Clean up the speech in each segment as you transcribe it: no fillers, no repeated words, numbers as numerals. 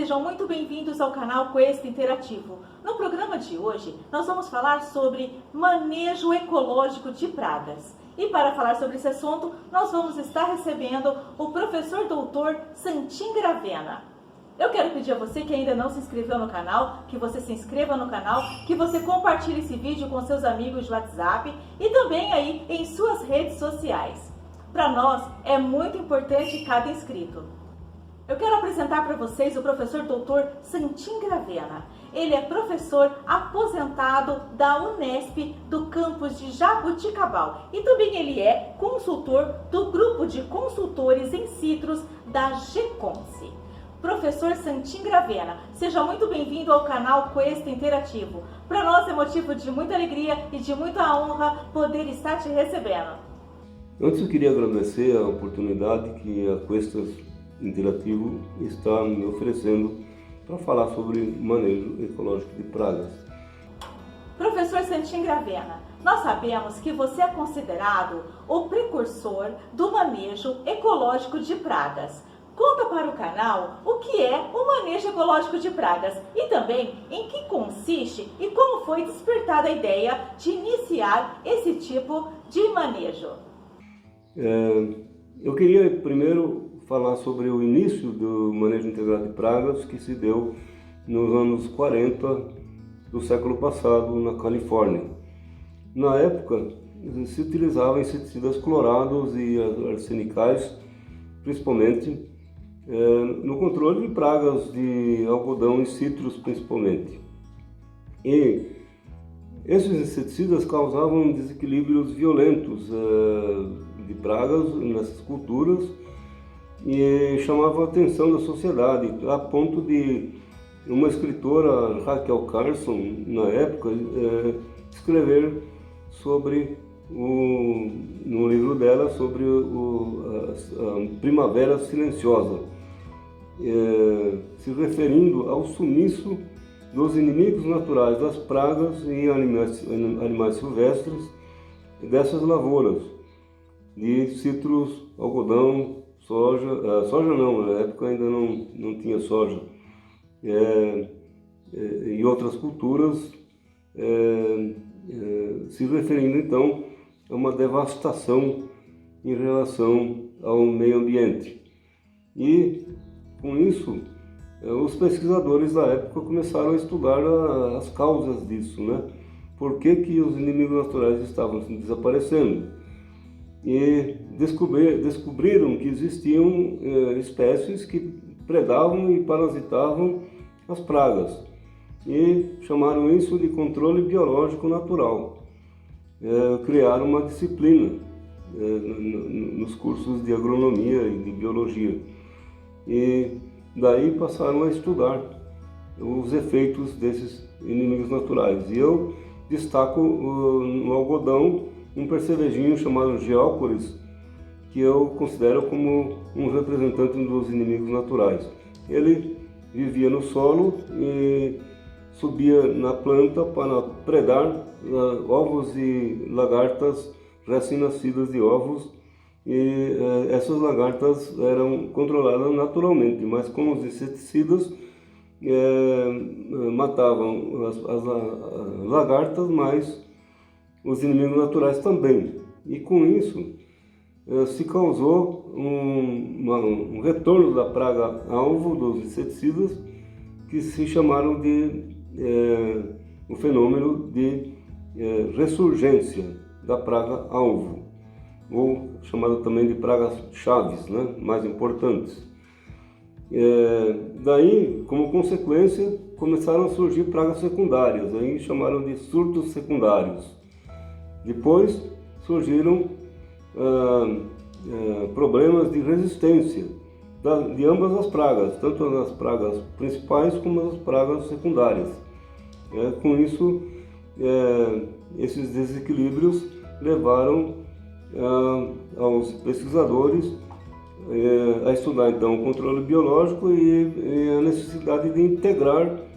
sejam muito bem-vindos ao canal Quest Interativo. No programa de hoje, nós vamos falar sobre manejo ecológico de pragas. E para falar sobre esse assunto, nós vamos estar recebendo o professor doutor Santim Gravena. Eu quero pedir a você que ainda não se inscreveu no canal, que você se inscreva no canal, que você compartilhe esse vídeo com seus amigos de WhatsApp e também aí em suas redes sociais. Para nós é muito importante cada inscrito. Eu quero apresentar para vocês o professor doutor Santim Gravena. Ele é professor aposentado da Unesp do campus de Jaboticabal e também ele é consultor do grupo de consultores em citros da GECONSE. Professor Santim Gravena, seja muito bem-vindo ao canal Quest Interativo. Para nós é motivo de muita alegria e de muita honra poder estar te recebendo. Antes eu queria agradecer a oportunidade que a Quest Interativo está me oferecendo para falar sobre manejo ecológico de pragas. Professor Santim Gravena, nós sabemos que você é considerado o precursor do manejo ecológico de pragas. Conta para o canal o que é o manejo ecológico de pragas e também em que consiste e como foi despertada a ideia de iniciar esse tipo de manejo. Eu queria primeiro falar sobre o início do manejo integrado de pragas que se deu nos anos 40 do século passado na Califórnia. Na época se utilizavam inseticidas clorados e arsenicais, principalmente no controle de pragas de algodão e citros principalmente. E esses inseticidas causavam desequilíbrios violentos de pragas nessas culturas e chamavam a atenção da sociedade, a ponto de uma escritora, Rachel Carson, na época, escrever sobre no livro dela sobre a Primavera Silenciosa, se referindo ao sumiço dos inimigos naturais das pragas e animais silvestres dessas lavouras de citros, algodão, soja, soja não, na época ainda não tinha soja, e outras culturas, se referindo então a uma devastação em relação ao meio ambiente. E com isso, os pesquisadores da época começaram a estudar as causas disso, né? Por que os inimigos naturais estavam desaparecendo? E descobriram que existiam espécies que predavam e parasitavam as pragas e chamaram isso de controle biológico natural. Criaram uma disciplina nos cursos de agronomia e de biologia e daí passaram a estudar os efeitos desses inimigos naturais. E eu destaco no algodão um percevejinho chamado Geópolis, que eu considero como um representante dos inimigos naturais. Ele vivia no solo e subia na planta para predar ovos e lagartas recém-nascidas de ovos, e essas lagartas eram controladas naturalmente, mas com os inseticidas matavam as lagartas, mas os inimigos naturais também. E com isso se causou um retorno da praga alvo dos inseticidas, que se chamaram de o fenômeno de ressurgência da praga alvo, ou chamado também de pragas chaves, né, mais importantes. Daí, como consequência, começaram a surgir pragas secundárias, aí chamaram de surtos secundários. Depois surgiram problemas de resistência de ambas as pragas, tanto as pragas principais como as pragas secundárias. Com isso, esses desequilíbrios levaram aos pesquisadores a estudar então o controle biológico e a necessidade de integrar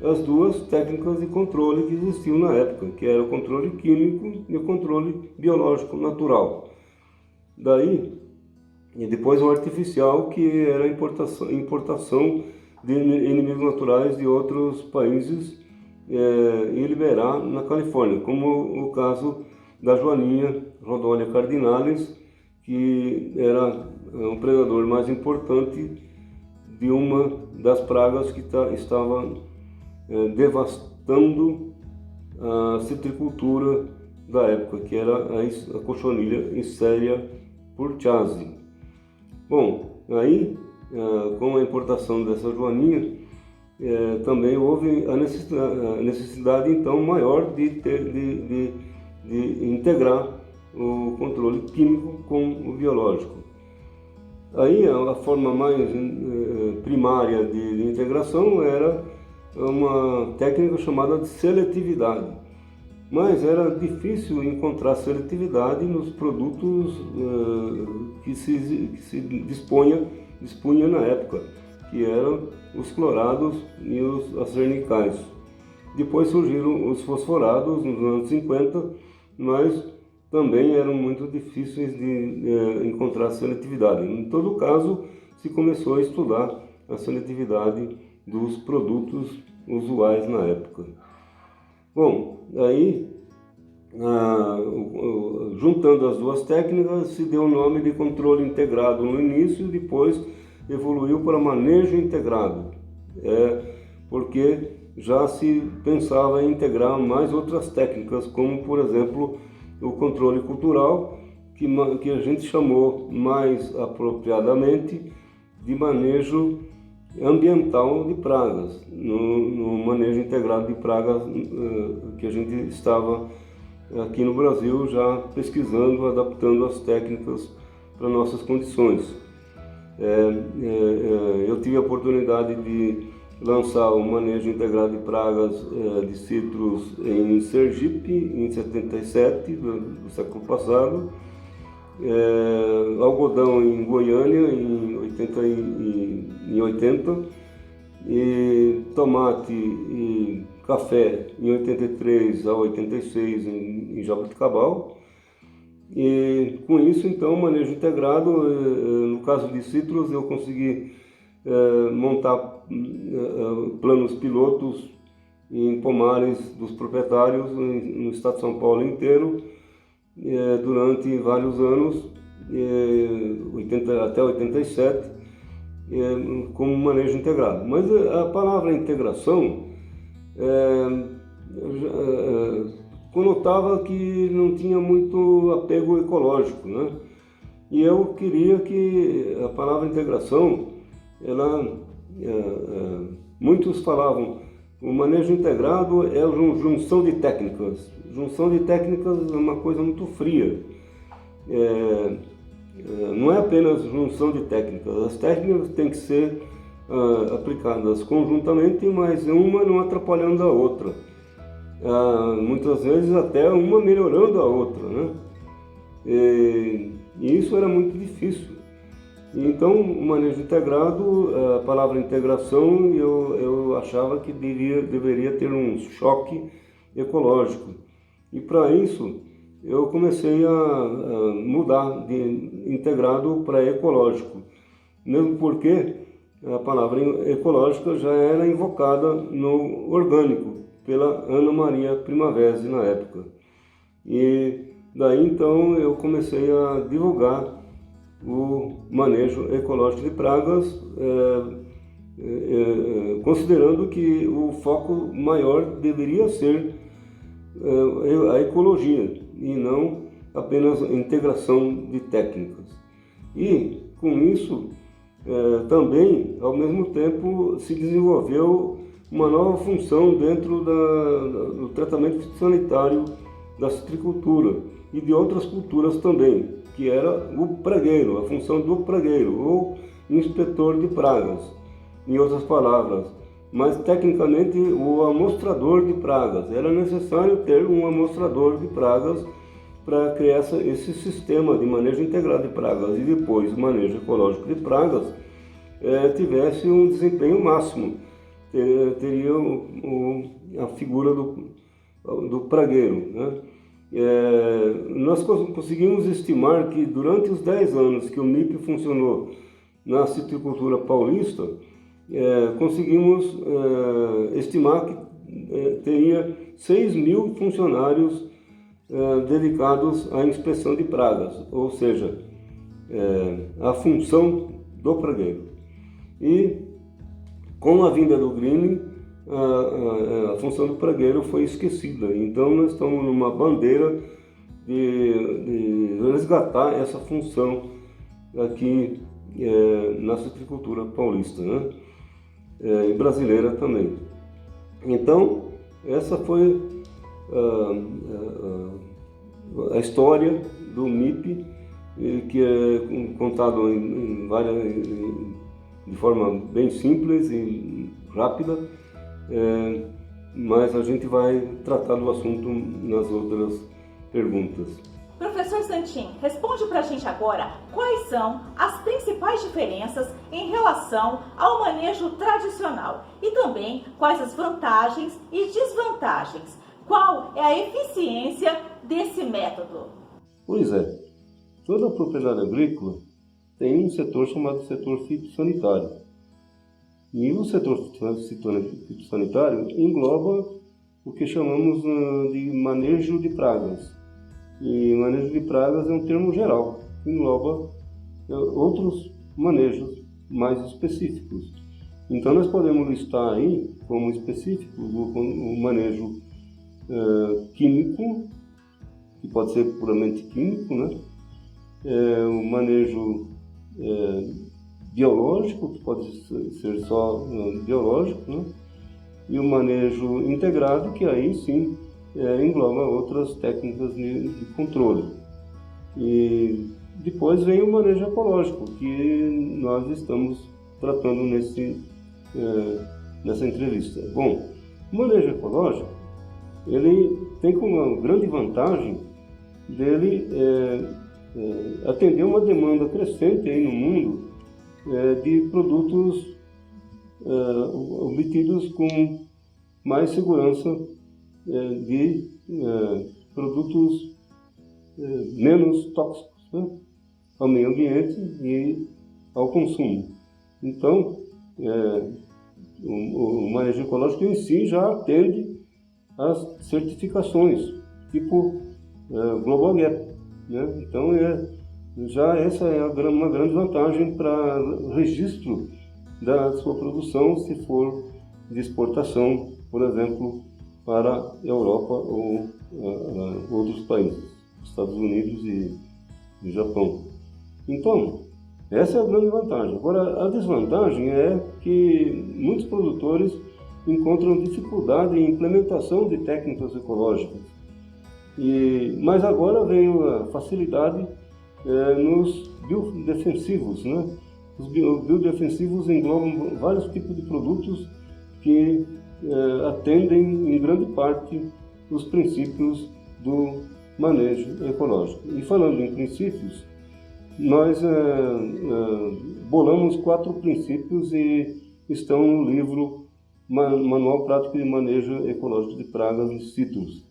as duas técnicas de controle que existiam na época, que era o controle químico e o controle biológico natural. Daí, e depois o artificial, que era a importação de inimigos naturais de outros países e liberar na Califórnia, como o caso da joaninha Rhodolia cardinalis, que era um predador mais importante de uma das pragas que estava devastando a citricultura da época, que era a cochonilha Escherichia purchase. Bom, aí com a importação dessa joaninha, também houve a necessidade então maior de integrar o controle químico com o biológico. Aí a forma mais primária de integração era uma técnica chamada de seletividade, mas era difícil encontrar seletividade nos produtos que se dispunha na época, que eram os clorados e os acernicais. Depois surgiram os fosforados nos anos 50, mas também eram muito difíceis de encontrar seletividade. Em todo caso, se começou a estudar a seletividade dos produtos usuais na época. Bom, aí, juntando as duas técnicas, se deu o nome de controle integrado no início, depois evoluiu para manejo integrado, porque já se pensava em integrar mais outras técnicas, como, por exemplo, o controle cultural, que a gente chamou mais apropriadamente de manejo ambiental de pragas, no manejo integrado de pragas que a gente estava aqui no Brasil já pesquisando, adaptando as técnicas para nossas condições. Eu tive a oportunidade de lançar o manejo integrado de pragas de citros em Sergipe, em 77, do século passado, algodão em Goiânia, em 80, e tomate e café em 83 a 86 em Jaboticabal. E com isso, então, manejo integrado, no caso de citros, eu consegui montar planos pilotos em pomares dos proprietários no estado de São Paulo inteiro durante vários anos, até 87, como manejo integrado. Mas a palavra integração conotava que não tinha muito apego ecológico, né? E eu queria que a palavra integração, muios falavam, o manejo integrado é a junção de técnicas. Junção de técnicas é uma coisa muito fria. Não é apenas junção de técnicas. As técnicas têm que ser aplicadas conjuntamente, mas uma não atrapalhando a outra. Muitas vezes até uma melhorando a outra, né? E isso era muito difícil. Então, o manejo integrado, a palavra integração, eu achava que deveria ter um choque ecológico. E para isso, eu comecei a mudar de integrado para ecológico. Mesmo porque a palavra ecológica já era invocada no orgânico, pela Ana Maria Primavesi na época. E daí então eu comecei a divulgar o manejo ecológico de pragas, considerando que o foco maior deveria ser a ecologia e não apenas a integração de técnicas. E com isso também, ao mesmo tempo, se desenvolveu uma nova função dentro do tratamento sanitário da citricultura e de outras culturas também, que era o pragueiro, a função do pragueiro, ou inspetor de pragas, em outras palavras. Mas tecnicamente o amostrador de pragas. Era necessário ter um amostrador de pragas para criar esse sistema de manejo integrado de pragas e depois o manejo ecológico de pragas tivesse um desempenho máximo. Teria a figura do pragueiro, né? Nós conseguimos estimar que durante os 10 anos que o MIP funcionou na citricultura paulista, conseguimos estimar que teria 6.000 funcionários dedicados à inspeção de pragas, ou seja, a função do pragueiro. E com a vinda do greening, a função do pragueiro foi esquecida. Então nós estamos numa bandeira de resgatar essa função aqui na citricultura paulista, né? E brasileira também. Então essa foi a história do MIP, que é contado de forma bem simples e rápida, mas a gente vai tratar do assunto nas outras perguntas. Professor Santin, responde para a gente agora quais são as principais diferenças em relação ao manejo tradicional e também quais as vantagens e desvantagens. Qual é a eficiência desse método? Pois é, toda propriedade agrícola tem um setor chamado setor fitossanitário. E o setor fitossanitário engloba o que chamamos de manejo de pragas. E manejo de pragas é um termo geral, que engloba outros manejos mais específicos. Então nós podemos listar aí como específicos o manejo químico, que pode ser puramente químico, né? O manejo biológico, que pode ser só biológico, né? E o manejo integrado, que aí sim engloba outras técnicas de controle. E depois vem o manejo ecológico, que nós estamos tratando nessa entrevista. Bom, o manejo ecológico, ele tem como grande vantagem dele atender uma demanda crescente aí no mundo de produtos obtidos com mais segurança, de produtos menos tóxicos, né, ao meio ambiente e ao consumo. Então, o manejo ecológico em si já atende às certificações, tipo Global Gap, né? Então, essa é uma grande vantagem para registro da sua produção, se for de exportação, por exemplo, para a Europa ou outros países, Estados Unidos e Japão. Então, essa é a grande vantagem. Agora, a desvantagem é que muitos produtores encontram dificuldade em implementação de técnicas ecológicas. Mas agora veio a facilidade nos biodefensivos, né? Os biodefensivos englobam vários tipos de produtos que atendem em grande parte os princípios do manejo ecológico. E falando em princípios, nós bolamos 4 princípios e estão no livro Manual Prático de Manejo Ecológico de Pragas de Citros,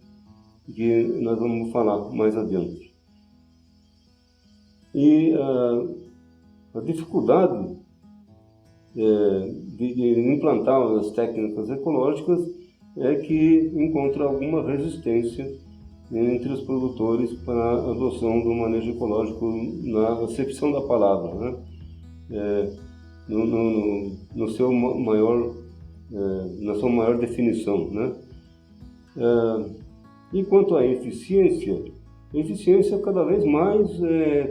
que nós vamos falar mais adiante. E a dificuldade de implantar as técnicas ecológicas é que encontra alguma resistência entre os produtores para a adoção do manejo ecológico na acepção da palavra, né? Na sua maior definição, né? E quanto à eficiência, a eficiência é cada vez mais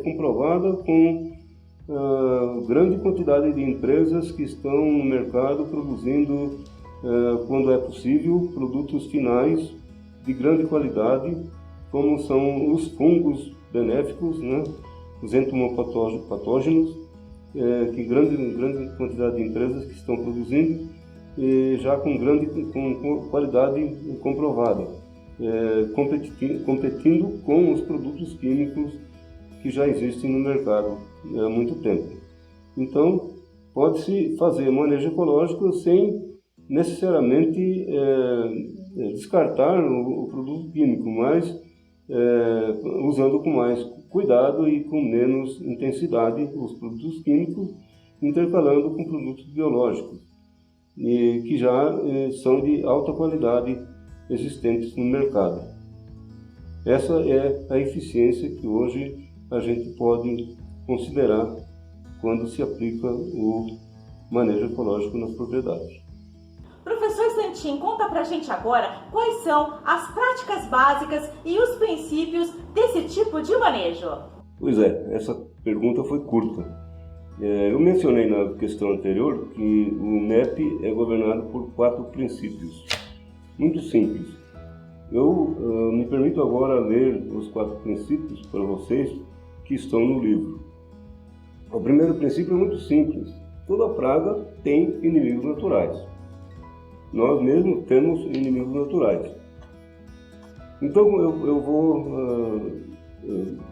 comprovada com grande quantidade de empresas que estão no mercado produzindo, quando é possível, produtos finais de grande qualidade, como são os fungos benéficos, né? Os entomopatógenos, que grande quantidade de empresas que estão produzindo, já com qualidade comprovada, competindo com os produtos químicos que já existem no mercado há muito tempo. Então, pode-se fazer manejo ecológico sem necessariamente descartar o produto químico, mas usando com mais cuidado e com menos intensidade os produtos químicos, intercalando com produtos biológicos. e que já são de alta qualidade existentes no mercado. Essa é a eficiência que hoje a gente pode considerar quando se aplica o manejo ecológico nas propriedades. Professor Santin, conta pra gente agora quais são as práticas básicas e os princípios desse tipo de manejo. Pois é, essa pergunta foi curta. Eu mencionei na questão anterior que o MEP é governado por 4 princípios, muito simples. Eu me permito agora ler os 4 princípios para vocês que estão no livro. O primeiro princípio é muito simples. Toda praga tem inimigos naturais. Nós mesmos temos inimigos naturais. Então eu vou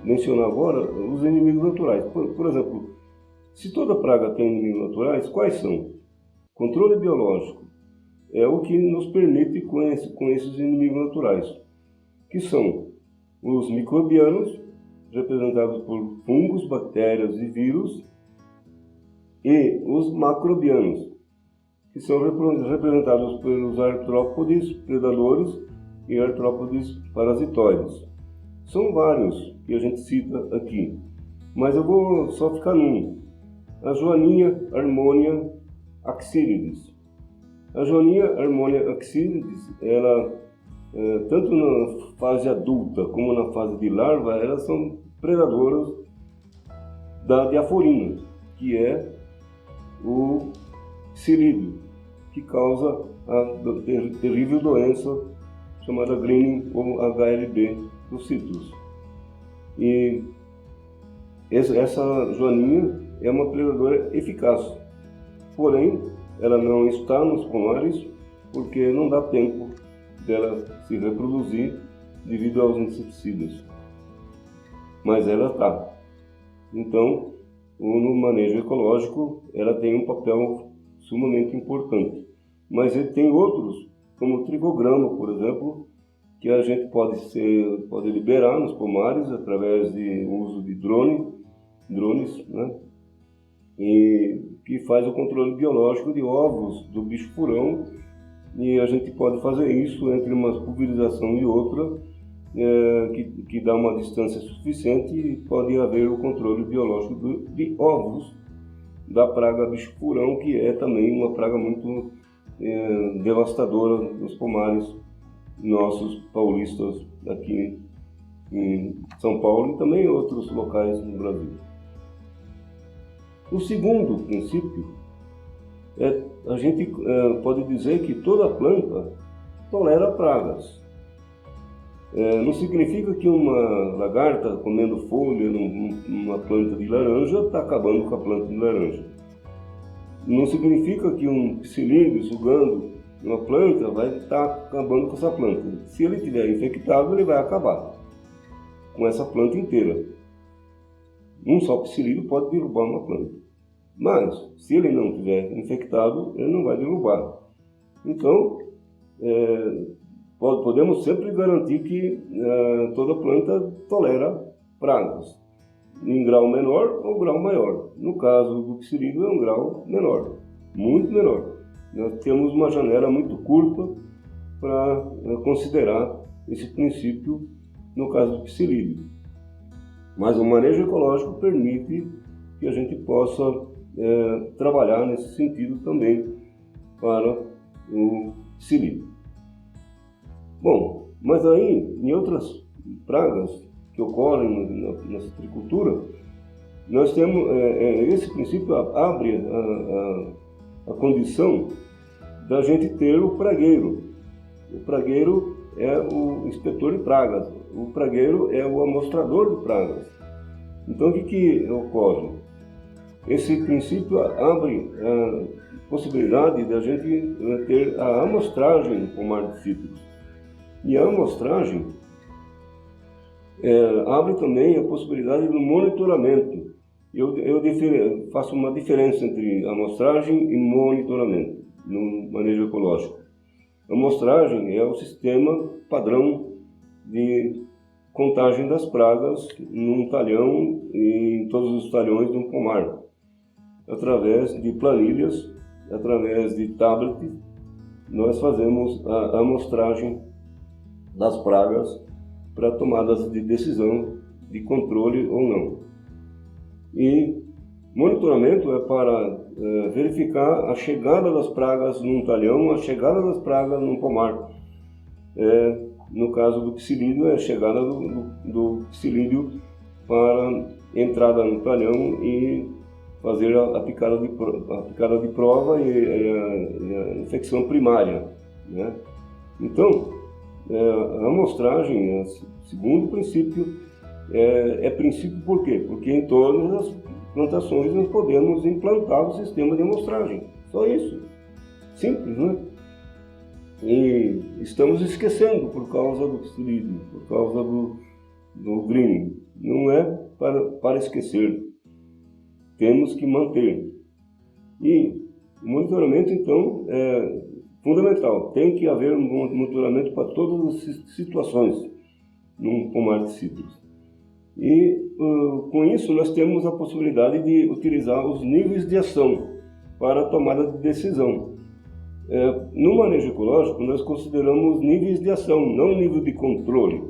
mencionar agora os inimigos naturais. Por exemplo, se toda praga tem inimigos naturais, quais são? Controle biológico é o que nos permite com esses inimigos naturais, que são os microbianos, representados por fungos, bactérias e vírus, e os macrobianos, que são representados pelos artrópodes predadores e artrópodes parasitoides. São vários que a gente cita aqui, mas eu vou só ficar num. A Joaninha Harmonia axillidis. A Joaninha Harmonia axillidis, ela, tanto na fase adulta como na fase de larva, elas são predadoras da diaforina, que é o psilídeo, que causa a terrível doença chamada greening ou HLB dos citros. E essa joaninha é uma predadora eficaz, porém ela não está nos pomares porque não dá tempo dela se reproduzir devido aos inseticidas. Mas ela está. Então, no manejo ecológico, ela tem um papel sumamente importante. Mas ele tem outros, como o tricograma, por exemplo, que a gente pode liberar nos pomares através do uso de drones, né? E que faz o controle biológico de ovos do bicho-furão, e a gente pode fazer isso entre uma pulverização e outra, que dá uma distância suficiente, e pode haver o controle biológico de ovos da praga bicho-furão, que é também uma praga muito devastadora nos pomares nossos paulistas aqui em São Paulo e também em outros locais no Brasil. O segundo princípio a gente pode dizer que toda planta tolera pragas. Não significa que uma lagarta comendo folha numa planta de laranja está acabando com a planta de laranja. Não significa que um psilídeo sugando uma planta vai estar acabando com essa planta. Se ele estiver infectado, ele vai acabar com essa planta inteira. Um só psilídeo pode derrubar uma planta. Mas, se ele não estiver infectado, ele não vai derrubar. Então, podemos sempre garantir que toda planta tolera pragas, em grau menor ou grau maior. No caso do psilídeo é um grau menor, muito menor. Nós temos uma janela muito curta para considerar esse princípio no caso do psilídeo. Mas o manejo ecológico permite que a gente possa trabalhar nesse sentido também para o psilídeo. Bom, mas aí, em outras pragas que ocorrem na citricultura, nós temos, esse princípio abre a condição da gente ter o pragueiro. O pragueiro é o inspetor de pragas, o pragueiro é o amostrador de pragas. Então, o que ocorre? Esse princípio abre a possibilidade de a gente ter a amostragem no pomar de cítricos. E a amostragem abre também a possibilidade do monitoramento. Eu faço uma diferença entre amostragem e monitoramento no manejo ecológico. A amostragem é o sistema padrão de contagem das pragas num talhão e em todos os talhões de um pomar, através de planilhas através de tablet, nós fazemos a amostragem das pragas para tomadas de decisão de controle ou não. E monitoramento é para verificar a chegada das pragas num talhão, a chegada das pragas num pomar. No caso do psilídeo, é a chegada do psilídeo para entrada no talhão e fazer a picada de prova e a infecção primária, né? Então, a amostragem, segundo princípio, é princípio por quê? Porque em todas as plantações nós podemos implantar o sistema de amostragem. Só isso. Simples, né? E estamos esquecendo por causa do psilídeo, por causa do greening. Não é para esquecer. Temos que manter. E o monitoramento, então, é fundamental. Tem que haver um monitoramento para todas as situações num pomar de cítricos. E com isso nós temos a possibilidade de utilizar os níveis de ação para a tomada de decisão. No manejo ecológico nós consideramos níveis de ação, não nível de controle.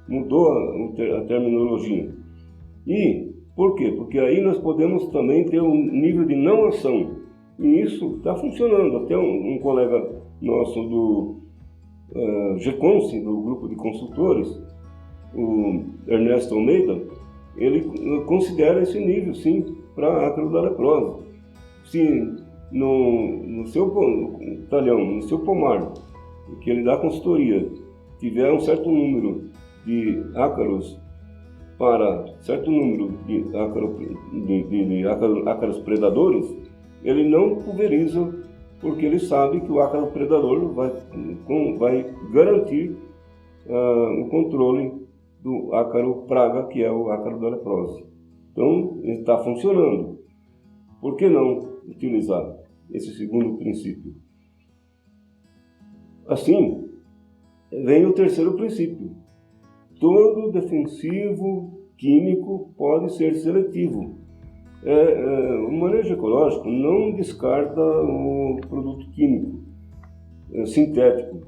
Mudou a terminologia. E por quê? Porque aí nós podemos também ter um nível de não ação. E isso está funcionando. Até um colega nosso do GECONSE, do grupo de consultores, o Ernesto Almeida, ele considera esse nível, sim, para ácaro da leprose. Se no seu talhão, no seu pomar, que ele dá consultoria, tiver um certo número de ácaros para certo número de ácaros predadores, ele não pulveriza, porque ele sabe que o ácaro predador vai garantir o controle do ácaro praga, que é o ácaro da leprose. Então, ele está funcionando. Por que não utilizar esse segundo princípio? Assim, vem o terceiro princípio. Todo defensivo químico pode ser seletivo. O manejo ecológico não descarta o produto químico sintético,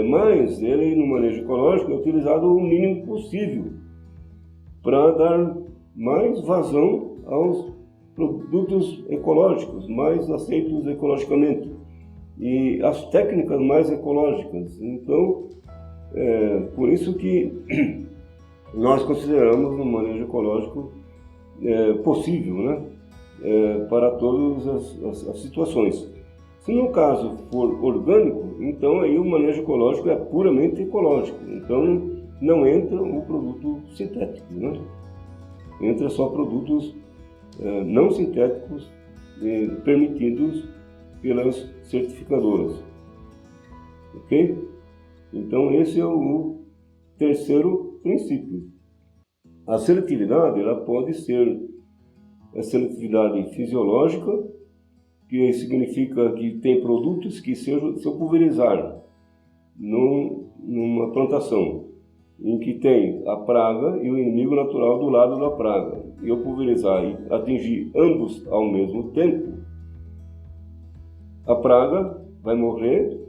mas ele no manejo ecológico é utilizado o mínimo possível para dar mais vazão aos produtos ecológicos, mais aceitos ecologicamente, e as técnicas mais ecológicas. Então, por isso que nós consideramos o manejo ecológico possível, né? Para todas as situações. Se no caso for orgânico, então aí o manejo ecológico é puramente ecológico. Então não entra o produto sintético, né? Entra só produtos não sintéticos permitidos pelas certificadoras. Ok? Então esse é o terceiro princípio. A seletividade ela pode ser a seletividade fisiológica, que significa que tem produtos que, se eu pulverizar numa plantação em que tem a praga e o inimigo natural do lado da praga, e eu pulverizar e atingir ambos ao mesmo tempo, a praga vai morrer,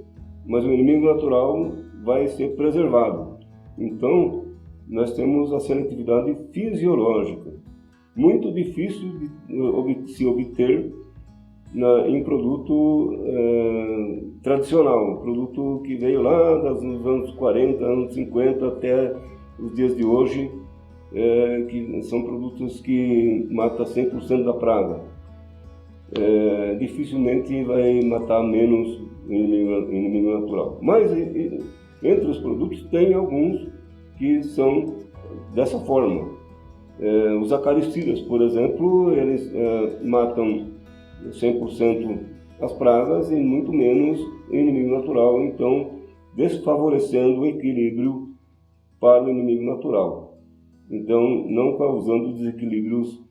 mas o inimigo natural vai ser preservado. Então, nós temos a seletividade fisiológica, muito difícil de se obter em produto tradicional, produto que veio lá dos anos 40, anos 50 até os dias de hoje, que são produtos que matam 100% da praga. Dificilmente vai matar menos o inimigo natural. Mas entre os produtos tem alguns que são dessa forma. Os acaricidas, por exemplo, eles matam 100% as pragas e muito menos o inimigo natural, então desfavorecendo o equilíbrio para o inimigo natural. Então, não causando desequilíbrios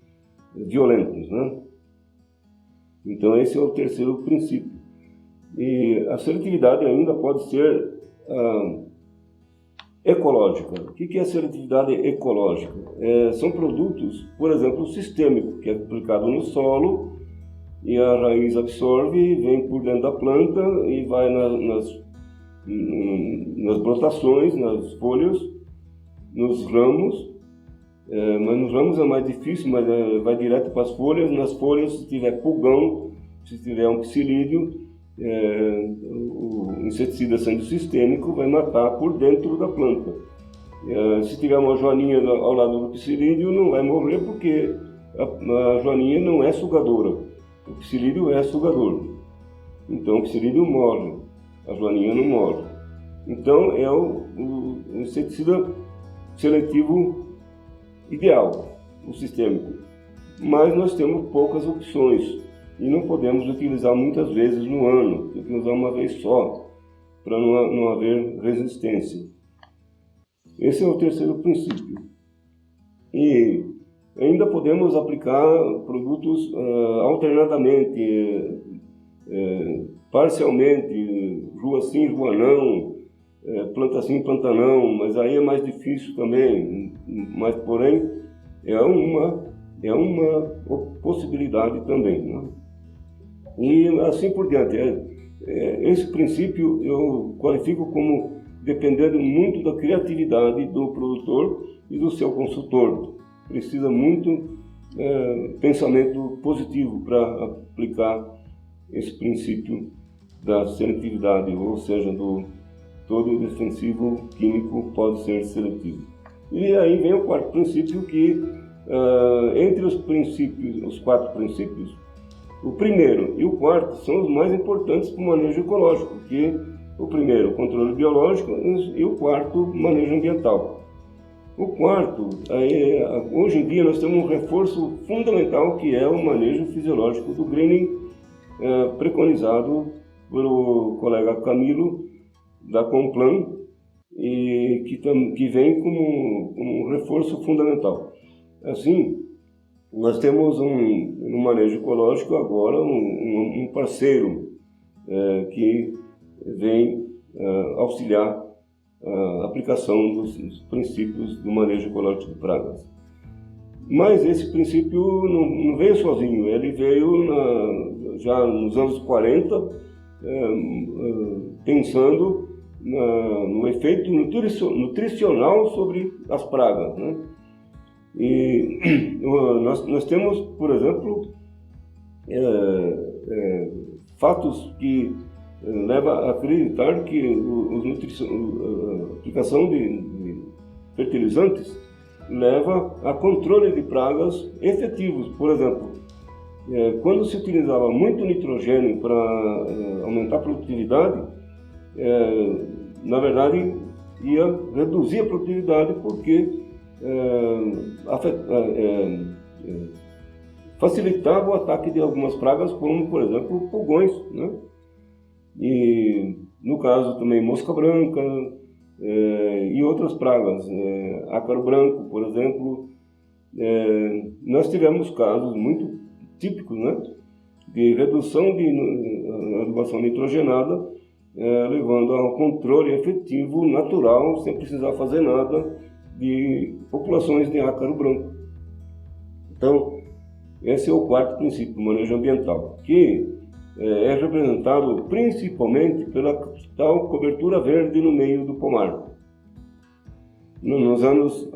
violentos, né? Então, esse é o terceiro princípio. E a seletividade ainda pode ser ecológica. O que é a seletividade ecológica? São produtos, por exemplo, o sistêmico, que é aplicado no solo e a raiz absorve, vem por dentro da planta e vai nas brotações, nas folhas, nos ramos, mas nos ramos é mais difícil, mas vai direto para as folhas. Nas folhas, se tiver pulgão, se tiver um psilídeo, o inseticida sendo sistêmico vai matar por dentro da planta. Se tiver uma joaninha ao lado do psilídeo, não vai morrer porque a joaninha não é sugadora, o psilídeo é sugador. Então o psilídeo morre, a joaninha não morre. Então é o inseticida seletivo ideal, o sistêmico. Mas nós temos poucas opções e não podemos utilizar muitas vezes no ano, tem que usar uma vez só, para não haver resistência. Esse é o terceiro princípio. E ainda podemos aplicar produtos alternadamente, parcialmente, rua sim, rua não, planta sim, planta não, mas aí é mais difícil também, mas porém é uma possibilidade também, né? E assim por diante. Esse princípio eu qualifico como dependendo muito da criatividade do produtor e do seu consultor. Precisa muito pensamento positivo para aplicar esse princípio da seletividade, ou seja, todo defensivo químico pode ser seletivo. E aí vem o quarto princípio, que entre os quatro princípios, o primeiro e o quarto são os mais importantes para o manejo ecológico, que o primeiro, o controle biológico, e o quarto, o manejo ambiental. O quarto, hoje em dia nós temos um reforço fundamental, que é o manejo fisiológico do greening, preconizado pelo colega Camilo, da Complan, e que vem como um reforço fundamental. Assim, nós temos no manejo ecológico agora um parceiro que vem auxiliar a aplicação dos princípios do manejo ecológico de pragas. Mas esse princípio não veio sozinho, ele veio já nos anos 40, pensando no efeito nutricional sobre as pragas, né? E nós temos, por exemplo, fatos que levam a acreditar que a aplicação de fertilizantes leva a controle de pragas efetivos. Por exemplo, quando se utilizava muito nitrogênio para aumentar a produtividade, na verdade ia reduzir a produtividade, porque facilitava o ataque de algumas pragas, como por exemplo pulgões, né? E no caso também mosca branca e outras pragas, ácaro branco, por exemplo. Nós tivemos casos muito típicos, né, de redução de adubação nitrogenada, levando ao controle efetivo, natural, sem precisar fazer nada, de populações de ácaro branco. Então, esse é o quarto princípio, manejo ambiental, que é representado principalmente pela tal cobertura verde no meio do pomar. Nos anos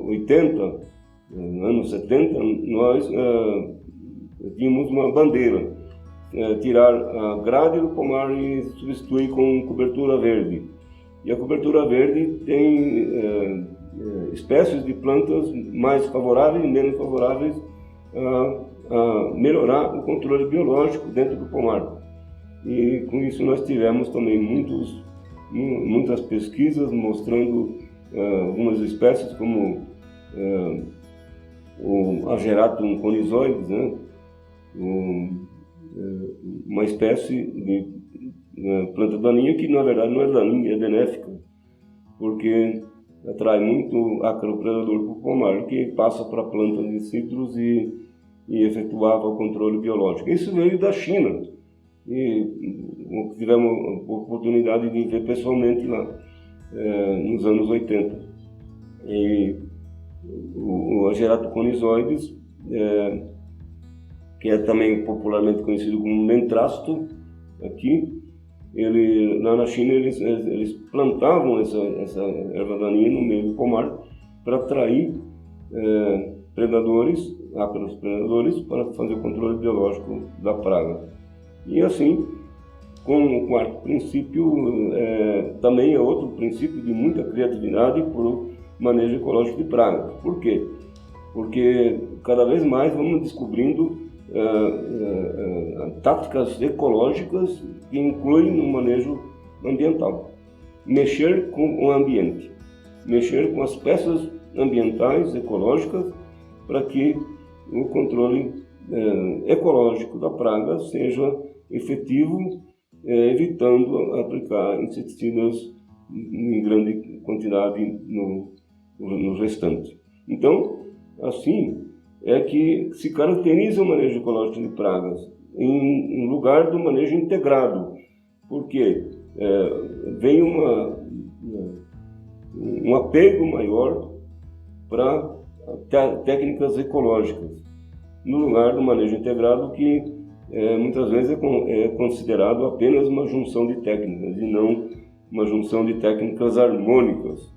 80, anos 70, nós tínhamos uma bandeira, tirar a grade do pomar e substituir com cobertura verde. E a cobertura verde tem espécies de plantas mais favoráveis e menos favoráveis a melhorar o controle biológico dentro do pomar. E com isso nós tivemos também muitas pesquisas mostrando algumas espécies, como o Ageratum conizoides, né? Uma espécie de planta daninha que na verdade não é daninha, é benéfica, porque atrai muito ácaro predador para o pomar, que passa para a planta de citros e efetuava o controle biológico. Isso veio da China e tivemos a oportunidade de ver pessoalmente lá nos anos 80. E o Ageratum conizoides que é também popularmente conhecido como mentrasto aqui. Lá na China eles plantavam essa erva daninha no meio do pomar para atrair ácaros predadores, para fazer o controle biológico da praga. E assim, com o quarto princípio, também é outro princípio de muita criatividade para o manejo ecológico de pragas. Por quê? Porque cada vez mais vamos descobrindo táticas ecológicas que incluem no manejo ambiental. Mexer com o ambiente, mexer com as peças ambientais, ecológicas, para que o controle ecológico da praga seja efetivo, evitando aplicar inseticidas em grande quantidade no restante. Então, assim é que se caracteriza o manejo ecológico de pragas em lugar do manejo integrado, porque vem um apego maior para técnicas ecológicas, no lugar do manejo integrado, que muitas vezes é considerado apenas uma junção de técnicas e não uma junção de técnicas harmônicas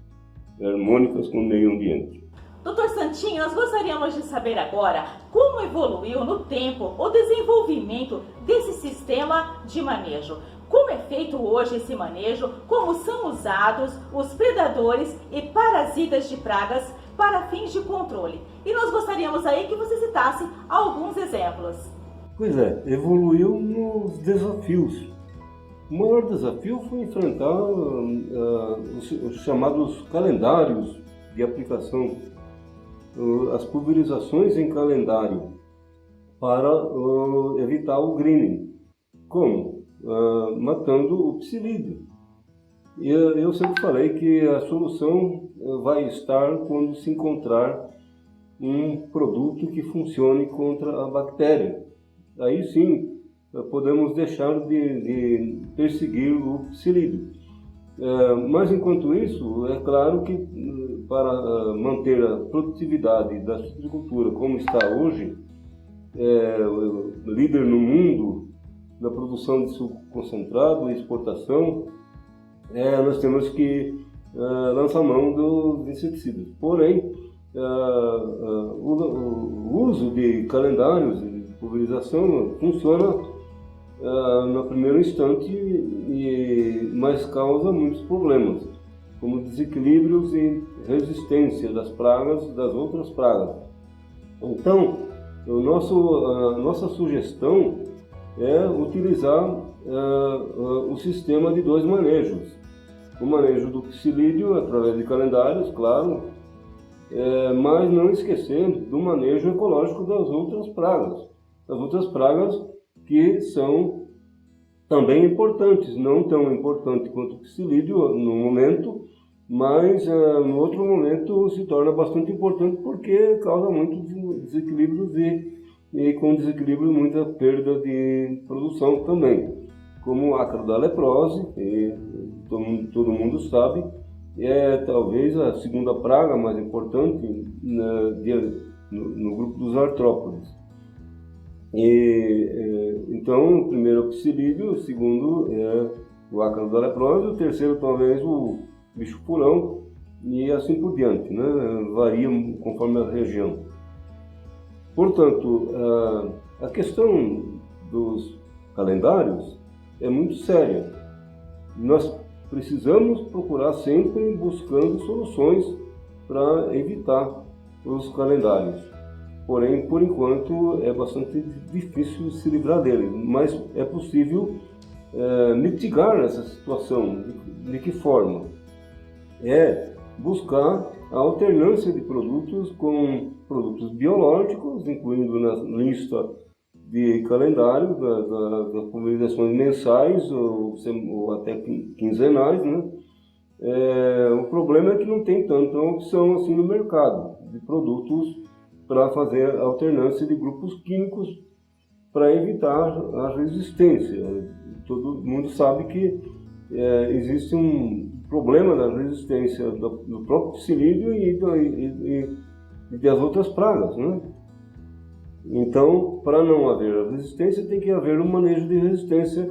com o meio ambiente. Doutor Santinho, nós gostaríamos de saber agora como evoluiu no tempo o desenvolvimento desse sistema de manejo. Como é feito hoje esse manejo, como são usados os predadores e parasitas de pragas para fins de controle. E nós gostaríamos aí que você citasse alguns exemplos. Pois é, evoluiu nos desafios. O maior desafio foi enfrentar os chamados calendários de aplicação, as pulverizações em calendário, para evitar o greening. Como? Matando o psilídeo. E eu sempre falei que a solução vai estar quando se encontrar um produto que funcione contra a bactéria. Aí sim, podemos deixar de perseguir o psilídeo. Mas enquanto isso, é claro que para manter a produtividade da citricultura como está hoje, líder no mundo na produção de suco concentrado e exportação, nós temos que lançar mão dos inseticidas. Porém, o uso de calendários de pulverização funciona no primeiro instante, mas causa muitos problemas, como desequilíbrios e resistência das pragas, das outras pragas. Então, a nossa sugestão é utilizar o sistema de dois manejos. O manejo do psilídeo através de calendários, claro, mas não esquecer do manejo ecológico das outras pragas. As outras pragas que são também importantes, não tão importantes quanto o psilídeo no momento, mas no outro momento se torna bastante importante porque causa muitos desequilíbrios e com desequilíbrio muita perda de produção também, como o ácaro da leprose, que todo mundo sabe, é talvez a segunda praga mais importante no grupo dos artrópodes. Então, o primeiro é o psilídeo, o segundo é o ácaro da leprose, o terceiro talvez o bicho-purão e assim por diante, né? Varia conforme a região. Portanto, a questão dos calendários é muito séria. Nós precisamos procurar sempre buscando soluções para evitar os calendários. Porém, por enquanto, é bastante difícil se livrar dele, mas é possível mitigar essa situação. De que forma? É buscar a alternância de produtos com produtos biológicos, incluindo na lista de calendário das pulverizações mensais ou até quinzenais, né? O problema é que não tem tanta opção assim no mercado de produtos para fazer a alternância de grupos químicos para evitar a resistência. Todo mundo sabe que existe um problema da resistência do próprio psilídeo e das outras pragas, né? Então, para não haver a resistência, tem que haver um manejo de resistência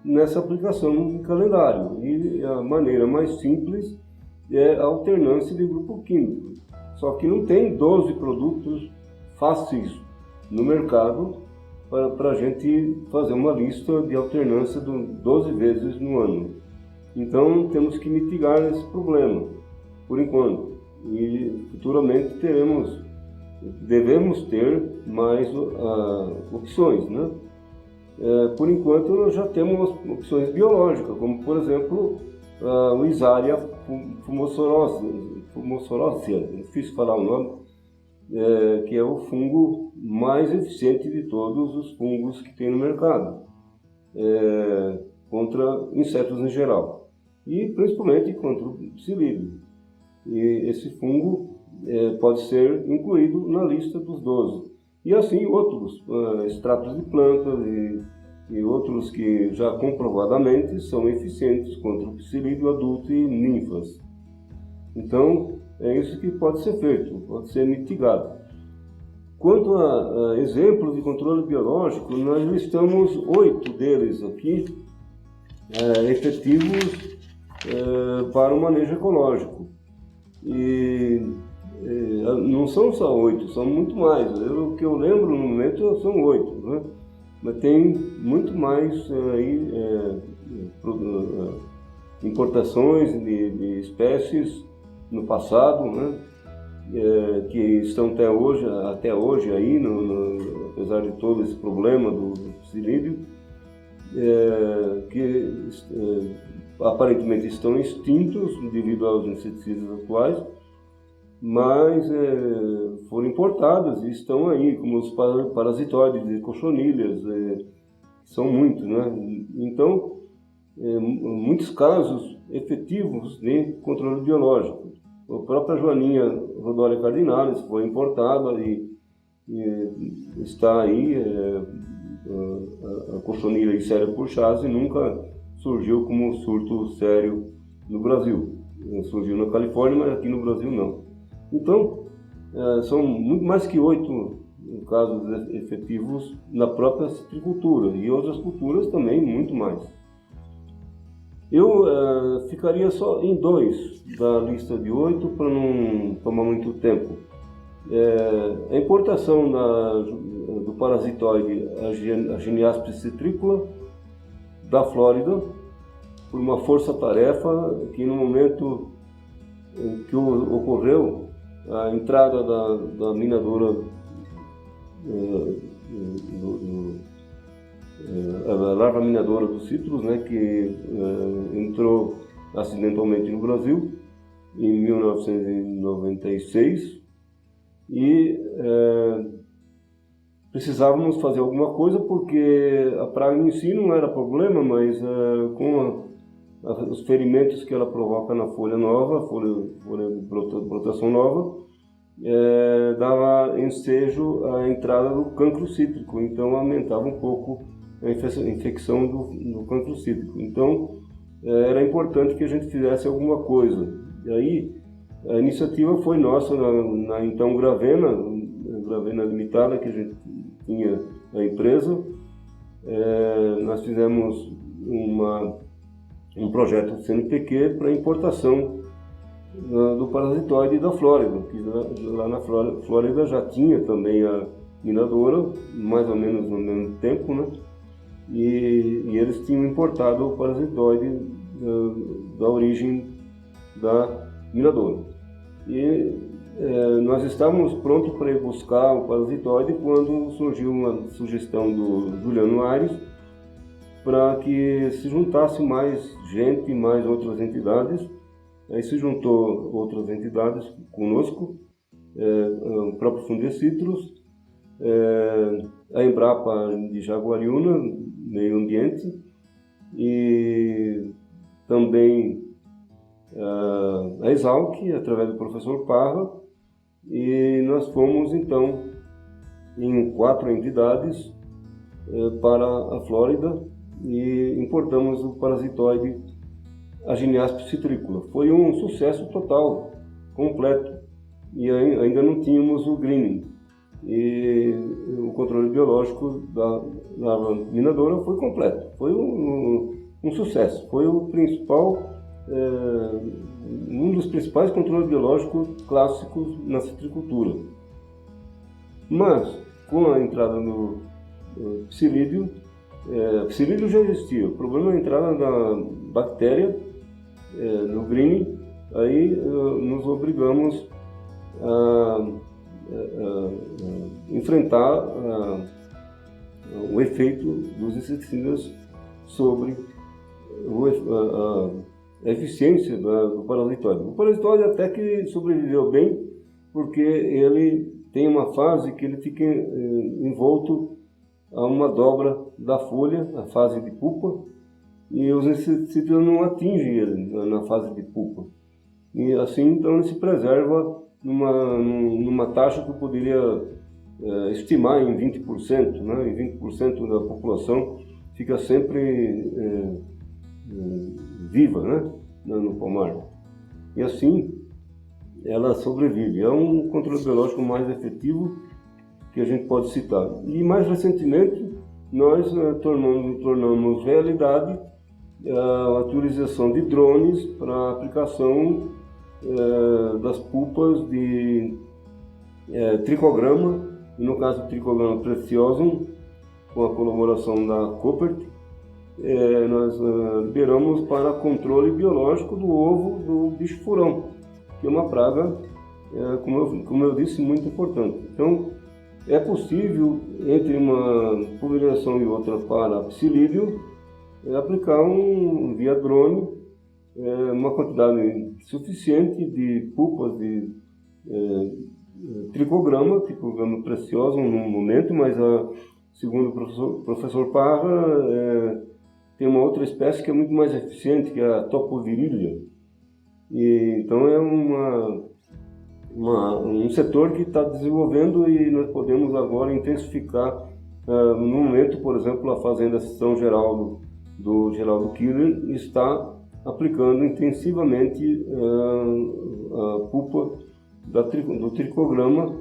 nessa aplicação em calendário. E a maneira mais simples é a alternância de grupo químico. Só que não tem 12 produtos fáceis no mercado para a gente fazer uma lista de alternância de 12 vezes no ano. Então temos que mitigar esse problema, por enquanto. E futuramente devemos ter mais opções, né? Por enquanto nós já temos opções biológicas, como por exemplo o Isaria fumosorosea, é difícil falar o nome, que é o fungo mais eficiente de todos os fungos que tem no mercado, contra insetos em geral, e principalmente contra o psilídeo. E esse fungo pode ser incluído na lista dos 12. E assim outros extratos de plantas e outros que já comprovadamente são eficientes contra o psilídeo adulto e ninfas. Então, é isso que pode ser feito, pode ser mitigado. Quanto a exemplos de controle biológico, nós listamos 8 deles aqui, efetivos para o manejo ecológico. E não são só 8, são muito mais. O que eu lembro no momento são 8, né? Mas tem muito mais importações de espécies no passado, né? Que estão até hoje aí, apesar de todo esse problema do psilídeo, que aparentemente estão extintos devido aos inseticidas atuais, mas foram importadas e estão aí, como os parasitoides e cochonilhas, são muitos, né? Então, muitos casos efetivos de controle biológico. A própria Joaninha rhodolia cardinalis foi importada e está aí, a cochonilha Escherichia purchase nunca surgiu como surto sério no Brasil. Surgiu na Califórnia, mas aqui no Brasil não. Então, são muito mais que 8 casos efetivos na própria citricultura e outras culturas também muito mais. Eu ficaria só em 2 da lista de 8 para não tomar muito tempo. A importação do parasitoide Ageniaspis citricula da Flórida por uma força-tarefa que no momento em que ocorreu a entrada da minadora, a larva minadora dos citros, né, que entrou acidentalmente no Brasil em 1996 e precisávamos fazer alguma coisa porque a praga em si não era problema, mas com os ferimentos que ela provoca na folha nova, folha de brotação nova, dava ensejo à entrada do cancro cítrico, então aumentava um pouco a infecção do cancro cítrico. Então era importante que a gente fizesse alguma coisa. E aí a iniciativa foi nossa na então Gravena Limitada, que a gente tinha a empresa. Nós fizemos um projeto do CNPq para importação do parasitoide da Flórida, que lá na Flórida já tinha também a minadora, mais ou menos no mesmo tempo, né? E eles tinham importado o parasitoide da origem da minadora. E nós estávamos prontos para ir buscar o parasitoide quando surgiu uma sugestão do Juliano Aires para que se juntasse mais gente, mais outras entidades. Aí se juntou outras entidades conosco, o próprio Fundecitrus, a Embrapa de Jaguariúna, Meio Ambiente, e também a Exalc, através do professor Parra, e nós fomos então em 4 entidades para a Flórida e importamos o parasitoide Ageniaspis citricula. Foi um sucesso total, completo, e ainda não tínhamos o greening. e o controle biológico da larva minadora foi completo. Foi um sucesso, foi o principal, um dos principais controles biológicos clássicos na citricultura. Mas, com a entrada do psilídeo, psilídeo já existia, o problema é a entrada da bactéria no green, aí nos obrigamos a enfrentar o efeito dos inseticidas sobre a eficiência do parasitóide. O parasitóide até que sobreviveu bem, porque ele tem uma fase que ele fica envolto a uma dobra da folha, a fase de pupa, e os inseticidas não atingem ele na fase de pupa. E assim, então, ele se preserva numa taxa que eu poderia estimar em 20%, né? Em 20% da população fica sempre viva, né? No pomar. E assim, ela sobrevive. É um controle biológico mais efetivo que a gente pode citar. E mais recentemente, nós tornamos realidade a utilização de drones para aplicação das pulpas de tricograma, e no caso do tricograma preciosum, com a colaboração da Koppert, nós liberamos para controle biológico do ovo do bicho-furão, que é uma praga, como eu disse, muito importante. Então, é possível, entre uma pulverização e outra para psilídeo, aplicar via drone uma quantidade suficiente de pulpas de tricograma precioso no momento, mas segundo o professor Parra, tem uma outra espécie que é muito mais eficiente, que é a topovirilha. Então é um setor que está desenvolvendo e nós podemos agora intensificar. No momento, por exemplo, a Fazenda São Geraldo do Geraldo Killer está aplicando intensivamente a pulpa do tricograma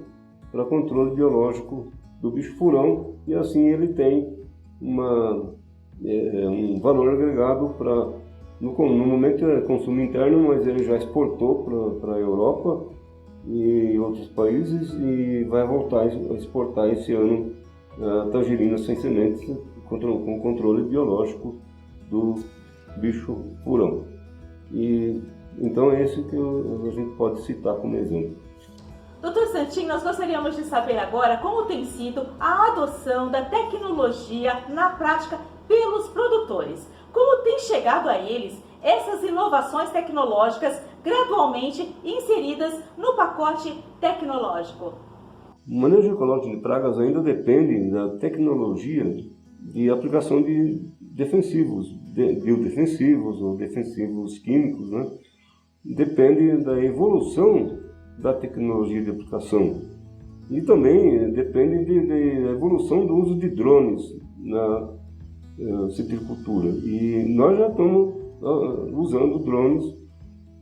para controle biológico do bicho-furão, e assim ele tem um valor agregado no momento é consumo interno, mas ele já exportou para a Europa e outros países e vai voltar a exportar esse ano tangerina sem sementes com controle biológico do bicho-furão. E então é esse que a gente pode citar como exemplo. Dr. Santin, nós gostaríamos de saber agora como tem sido a adoção da tecnologia na prática pelos produtores. Como tem chegado a eles essas inovações tecnológicas gradualmente inseridas no pacote tecnológico? O manejo ecológico de pragas ainda depende da tecnologia de aplicação de defensivos, biodefensivos ou defensivos químicos, né? Depende da evolução da tecnologia de aplicação e também depende da evolução do uso de drones na citricultura. E nós já estamos usando drones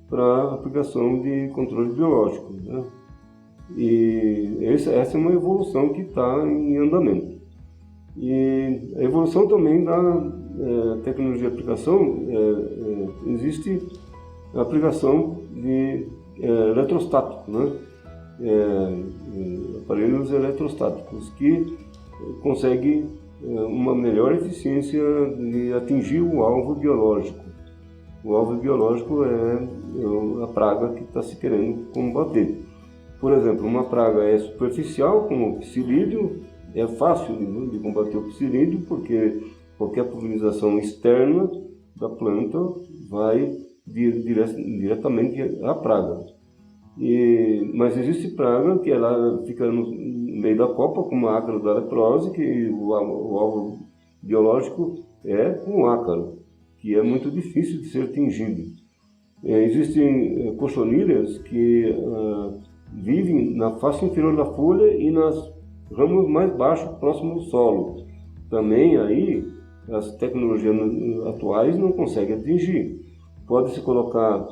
para aplicação de controle biológico, né? E essa é uma evolução que está em andamento. E a evolução também da tecnologia de aplicação, existe a aplicação de eletrostáticos, né? Aparelhos eletrostáticos que conseguem uma melhor eficiência de atingir o alvo biológico. O alvo biológico é a praga que está se querendo combater. Por exemplo, uma praga é superficial, como o psilídeo, é fácil de combater o psilídeo, porque qualquer pulverização externa da planta vai diretamente à praga. Mas existe praga que ela fica no meio da copa, como a ácaro da leprose, que o alvo biológico é um ácaro, que é muito difícil de ser atingido. Existem cochonilhas que vivem na face inferior da folha e nas ramos mais baixos, próximo do solo. Também aí as tecnologias atuais não conseguem atingir. Pode-se colocar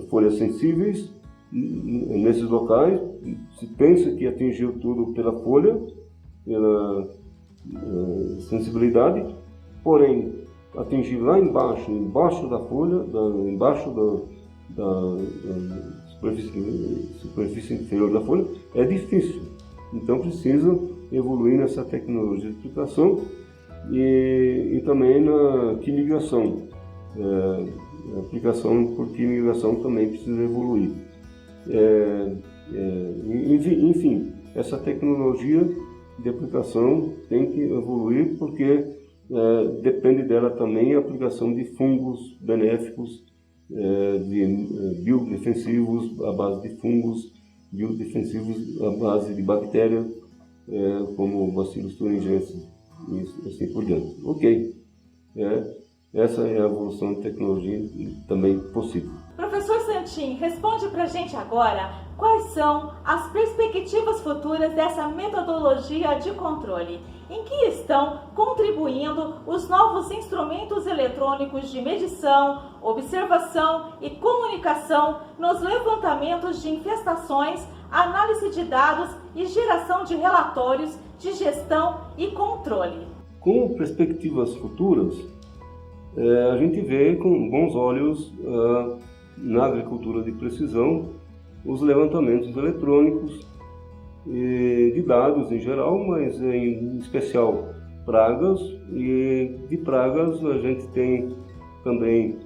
folhas sensíveis nesses locais se pensa que atingiu tudo pela folha, pela sensibilidade, porém atingir lá embaixo da folha, embaixo da superfície inferior da folha, é difícil. Então precisa evoluir nessa tecnologia de aplicação e também na quimigração. A aplicação por quimigração também precisa evoluir. Enfim, essa tecnologia de aplicação tem que evoluir porque depende dela também a aplicação de fungos benéficos, de biodefensivos à base de fungos, biodefensivos à base de bactérias, como Bacillus thuringiensis e assim por diante. Ok, essa é a evolução de tecnologia também possível. Professor Santin, responde para a gente agora quais são as perspectivas futuras dessa metodologia de controle. Em que estão contribuindo os novos instrumentos eletrônicos de medição, observação e comunicação nos levantamentos de infestações, análise de dados e geração de relatórios de gestão e controle? Com perspectivas futuras, a gente vê com bons olhos na agricultura de precisão os levantamentos eletrônicos de dados em geral, mas em especial pragas, e de pragas a gente tem também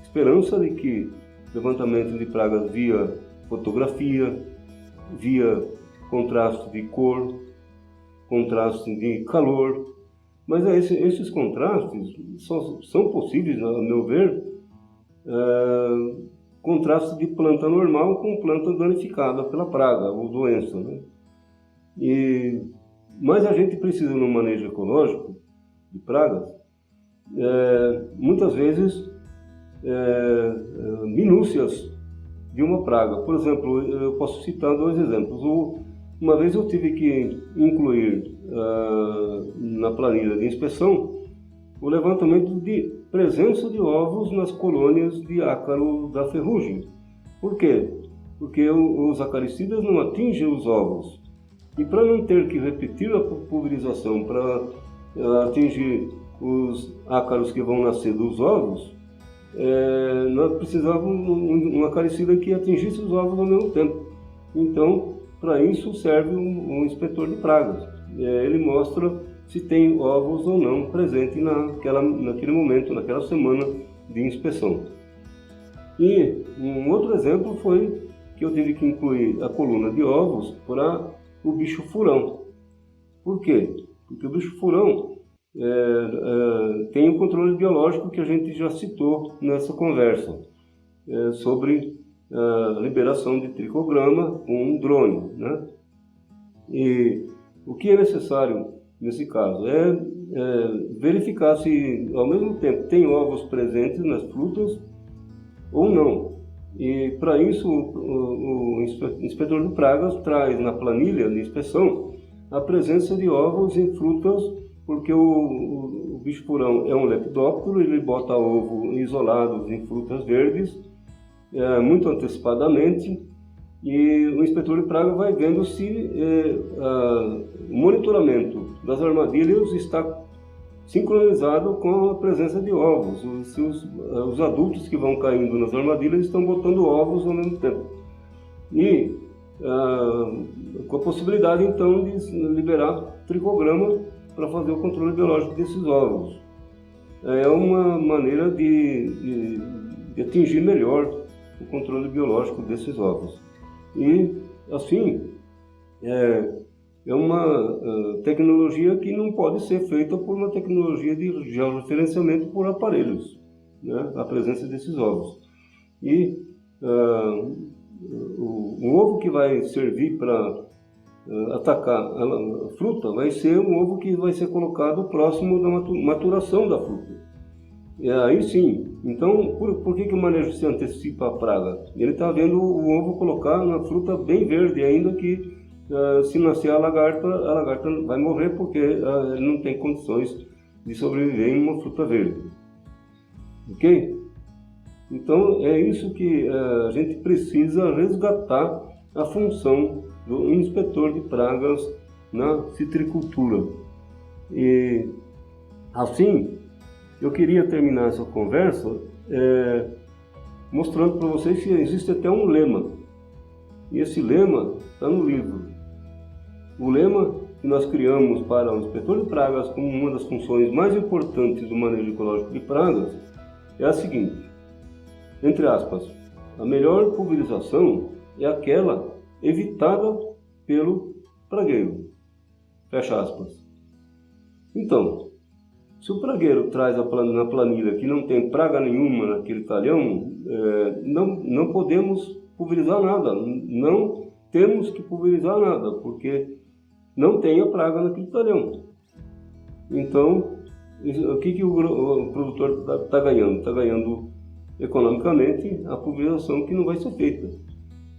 esperança de que levantamento de pragas via fotografia, via contraste de cor, contraste de calor, mas esses contrastes são possíveis, a meu ver, contraste de planta normal com planta danificada pela praga ou doença, né? Mas a gente precisa, no manejo ecológico de pragas, muitas vezes, minúcias de uma praga. Por exemplo, eu posso citar dois exemplos. Uma vez eu tive que incluir na planilha de inspeção o levantamento de presença de ovos nas colônias de ácaro da ferrugem. Por quê? Porque os acaricidas não atingem os ovos. E para não ter que repetir a pulverização para atingir os ácaros que vão nascer dos ovos, nós precisávamos um acaricida que atingisse os ovos ao mesmo tempo. Então, para isso serve um inspetor de pragas. Ele mostra se tem ovos ou não presentes naquele momento, naquela semana de inspeção. E um outro exemplo foi que eu tive que incluir a coluna de ovos para o bicho furão. Por quê? Porque o bicho furão tem o controle biológico que a gente já citou nessa conversa, sobre a liberação de tricograma com um drone, né? E o que é necessário nesse caso é verificar se ao mesmo tempo tem ovos presentes nas frutas ou não. E para isso o inspetor de pragas traz na planilha de inspeção a presença de ovos em frutas, porque o bicho furão é um lepidóptero, ele bota ovo isolados em frutas verdes muito antecipadamente, e o inspetor de praga vai vendo se o monitoramento das armadilhas está sincronizado com a presença de ovos. Se os adultos que vão caindo nas armadilhas estão botando ovos ao mesmo tempo. E com a possibilidade então de liberar tricograma para fazer o controle biológico desses ovos. É uma maneira de atingir melhor o controle biológico desses ovos. E assim, é uma tecnologia que não pode ser feita por uma tecnologia de georreferenciamento por aparelhos, né? A presença desses ovos. E o ovo que vai servir para atacar a fruta vai ser um ovo que vai ser colocado próximo da maturação da fruta. E aí sim, então por que o manejo se antecipa a praga? Ele está vendo o ovo colocar na fruta bem verde, ainda que se nascer a lagarta vai morrer porque ele não tem condições de sobreviver em uma fruta verde. Ok? Então é isso que a gente precisa resgatar a função do inspetor de pragas na citricultura. E assim, eu queria terminar essa conversa mostrando para vocês que existe até um lema. E esse lema está no livro. O lema que nós criamos para o inspetor de pragas como uma das funções mais importantes do manejo ecológico de pragas é a seguinte, entre aspas, a melhor pulverização é aquela evitada pelo pragueiro, fecha aspas. Então, se o pragueiro traz na planilha que não tem praga nenhuma naquele talhão, não podemos pulverizar nada, não temos que pulverizar nada, porque não tem a praga naquele talhão. Então, o que o produtor está ganhando? Está ganhando economicamente a pulverização que não vai ser feita.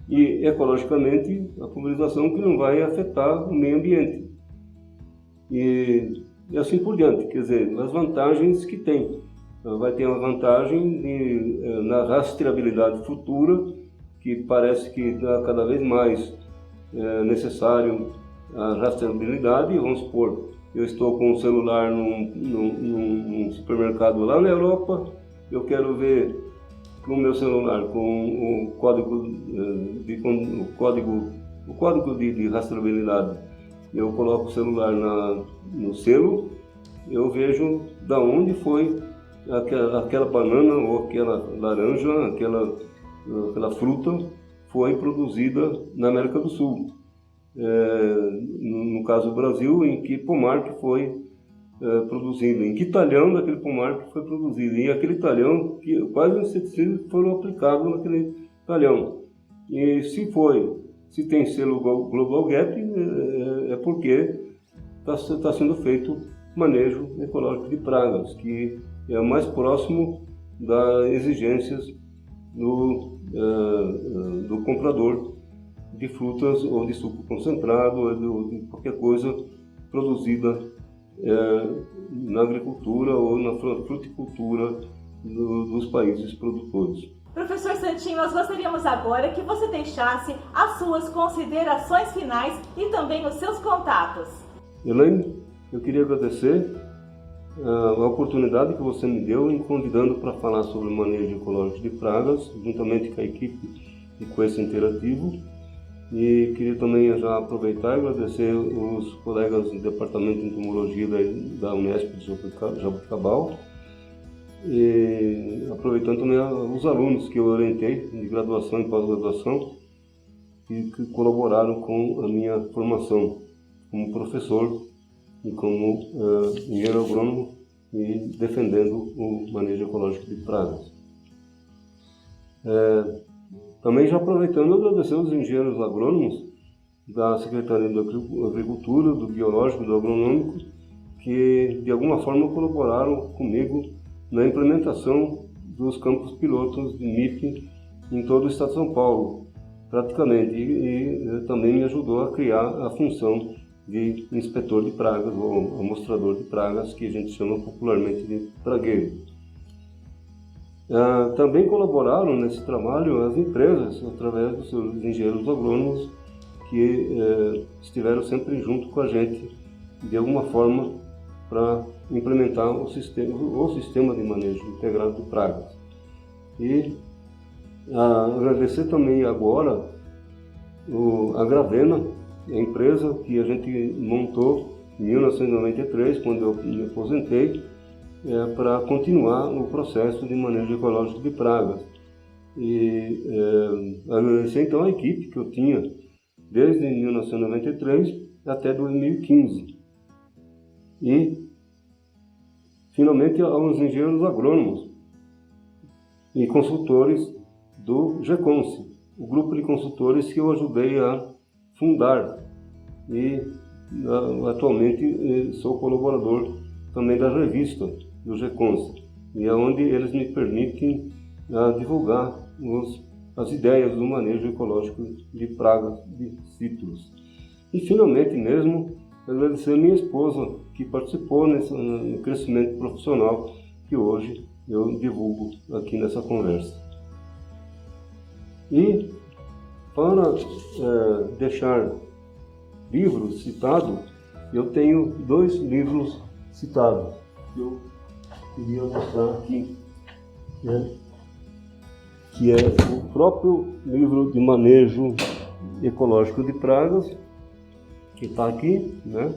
E ecologicamente a pulverização que não vai afetar o meio ambiente. E assim por diante, quer dizer, as vantagens que tem. Vai ter uma vantagem na rastreabilidade futura, que parece que está cada vez mais necessário a rastreabilidade. Vamos supor, eu estou com um celular num supermercado lá na Europa, eu quero ver no meu celular com o código de rastreabilidade. Eu coloco o celular no selo, eu vejo da onde foi aquela banana ou aquela laranja, aquela fruta foi produzida na América do Sul. No caso do Brasil, em que pomar que foi produzido, em que talhão daquele pomar que foi produzido, e aquele talhão, que quais inseticidas foram aplicados naquele talhão. E se tem selo Global Gap, é porque está sendo feito manejo ecológico de pragas, que é o mais próximo das exigências do comprador de frutas ou de suco concentrado ou de qualquer coisa produzida na agricultura ou na fruticultura dos países produtores. Professor Santinho, nós gostaríamos agora que você deixasse as suas considerações finais e também os seus contatos. Elaine, eu queria agradecer a oportunidade que você me deu em convidando para falar sobre o manejo ecológico de pragas, juntamente com a equipe de Quest Interativo. E queria também já aproveitar e agradecer os colegas do Departamento de Entomologia da Unesp de Jaboticabal, e aproveitando também os alunos que eu orientei de graduação e pós-graduação e que colaboraram com a minha formação como professor e como engenheiro agrônomo e defendendo o manejo ecológico de pragas. Também já aproveitando, agradecer os engenheiros agrônomos da Secretaria da Agricultura, do Biológico, do Agronômico, que de alguma forma colaboraram comigo na implementação dos campos pilotos de MIP em todo o estado de São Paulo, praticamente, e também me ajudou a criar a função de inspetor de pragas ou amostrador de pragas, que a gente chama popularmente de pragueiro. Também colaboraram nesse trabalho as empresas, através dos seus engenheiros agrônomos, que estiveram sempre junto com a gente, de alguma forma, para implementar o sistema de manejo integrado de pragas. E agradecer também agora a Gravena, a empresa que a gente montou em 1993, quando eu me aposentei, para continuar o processo de manejo ecológico de pragas. E agradecer então a equipe que eu tinha desde 1993 até 2015. E, finalmente, aos engenheiros agrônomos e consultores do GECONSE, o grupo de consultores que eu ajudei a fundar. E, atualmente, sou colaborador também da revista do GECONSE, e é onde eles me permitem divulgar as ideias do manejo ecológico de pragas de citros. E, finalmente, mesmo, agradecer a minha esposa, que participou no crescimento profissional que hoje eu divulgo aqui nessa conversa. E, para deixar livros citados, eu tenho 2 livros citados que eu queria mostrar aqui, né? Que é o próprio livro de manejo ecológico de pragas, que está aqui, né?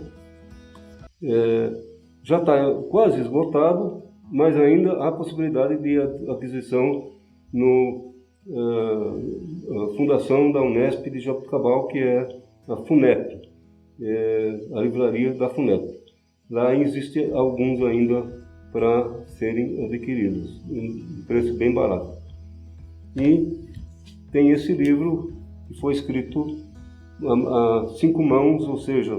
Já está quase esgotado, mas ainda há possibilidade de aquisição no Fundação da Unesp de Jaboticabal, que é a FUNEP, a livraria da FUNEP. Lá existem alguns ainda para serem adquiridos, em preço bem barato. E tem esse livro que foi escrito a 5 mãos, ou seja,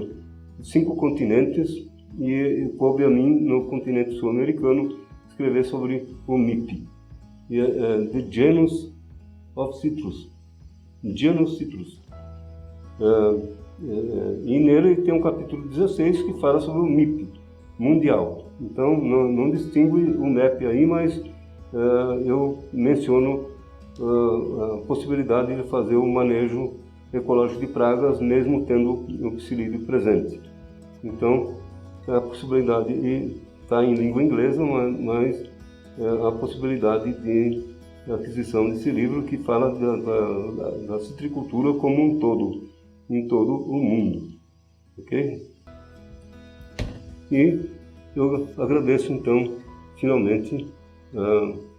5 continentes, e coube a mim, no continente sul-americano, escrever sobre o MIP, The Genus of Citrus, Genus Citrus. E nele tem um capítulo 16 que fala sobre o MIP mundial. Então não distingue o MEP aí, mas eu menciono a possibilidade de fazer o manejo ecológico de pragas, mesmo tendo o psilídeo presente. Então, a possibilidade, e está em língua inglesa, mas a possibilidade de aquisição desse livro que fala da citricultura como um todo, em todo o mundo. Ok? E eu agradeço, então, finalmente,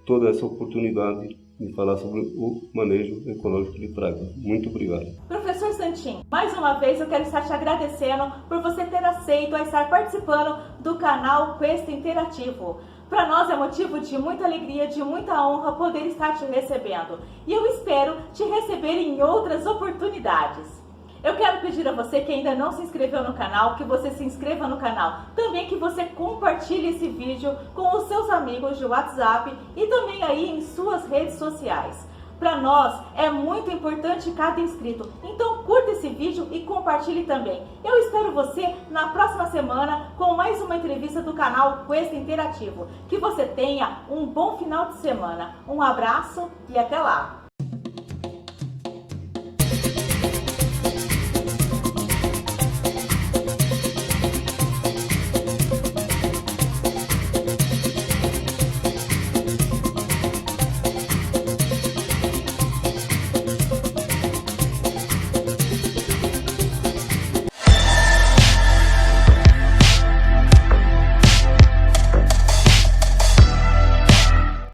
toda essa oportunidade de falar sobre o manejo ecológico de pragas. Muito obrigado. Professor Santin, mais uma vez eu quero estar te agradecendo por você ter aceito a estar participando do canal Quest Interativo. Para nós é motivo de muita alegria, de muita honra poder estar te recebendo. E eu espero te receber em outras oportunidades. Eu quero pedir a você que ainda não se inscreveu no canal, que você se inscreva no canal. Também que você compartilhe esse vídeo com os seus amigos de WhatsApp e também aí em suas redes sociais. Para nós é muito importante cada inscrito, então curta esse vídeo e compartilhe também. Eu espero você na próxima semana com mais uma entrevista do canal Quest Interativo. Que você tenha um bom final de semana. Um abraço e até lá!